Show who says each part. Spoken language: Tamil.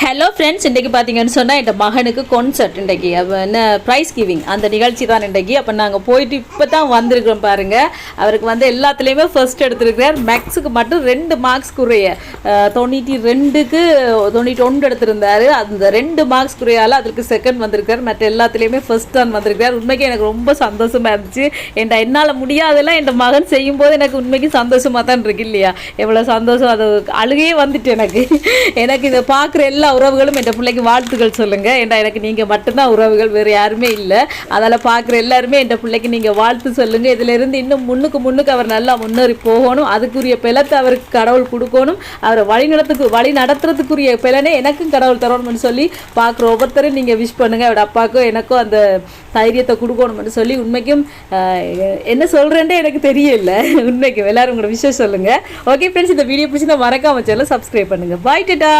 Speaker 1: ஹலோ ஃப்ரெண்ட்ஸ், இன்றைக்கி பார்த்தீங்கன்னு சொன்னால் என் மகனுக்கு கான்சர்ட் இன்றைக்கி என்ன ப்ரைஸ் கிவிங் அந்த நிகழ்ச்சி தான் இன்றைக்கி. அப்போ நாங்கள் போயிட்டு இப்போ தான் வந்திருக்கிறோம் பாருங்கள். அவருக்கு வந்து எல்லாத்துலேயுமே ஃபர்ஸ்ட் எடுத்திருக்கிறார். மேக்ஸுக்கு மட்டும் 2 மார்க்ஸ் குறைய 92க்கு 91 எடுத்திருந்தார். அந்த 2 மார்க்ஸ் குறையால் அதுக்கு செகண்ட் வந்திருக்கார். மற்ற எல்லாத்துலேயுமே ஃபர்ஸ்ட் தான் வந்திருக்கார். உண்மைக்கு எனக்கு ரொம்ப சந்தோஷமாக இருந்துச்சு. என்னால் முடியாதெல்லாம் என் மகன் செய்யும்போது எனக்கு உண்மைக்கு சந்தோஷமாக தான் இருக்கு இல்லையா? எவ்வளோ சந்தோஷம், அது அழுகையே வந்துட்டு எனக்கு இதை பார்க்குற எல்லா உறவுகளும் என் பிள்ளைக்கு வாழ்த்துக்கள் சொல்லுங்கள். ஏன்னா எனக்கு நீங்கள் மட்டும்தான் உறவுகள், வேறு யாருமே இல்லை. அதனால் பார்க்குற எல்லாருமே என் பிள்ளைக்கு நீங்கள் வாழ்த்து சொல்லுங்கள். இதிலிருந்து இன்னும் முன்னுக்கு அவர் நல்லா முன்னேறி போகணும். அதுக்குரிய பலத்தை அவருக்கு கடவுள் கொடுக்கணும். அவரை வழி நடத்துறதுக்குரிய பலனை எனக்கும் கடவுள் தரணும்னு சொல்லி பார்க்குற ஒவ்வொருத்தரும் நீங்கள் விஷ் பண்ணுங்கள். அவரோட அப்பாவுக்கும் எனக்கும் அந்த தைரியத்தை கொடுக்கணும்னு சொல்லி உண்மைக்கும் என்ன சொல்கிறேன்ட்டு எனக்கு தெரியல. உண்மைக்கும் எல்லாரும் உங்களோட விஷயம் சொல்லுங்கள். ஓகே ஃப்ரெண்ட்ஸ், இந்த வீடியோ பிடிச்சி மறக்காம சேனலை சப்ஸ்கிரைப் பண்ணுங்கள். பாய் டாடா.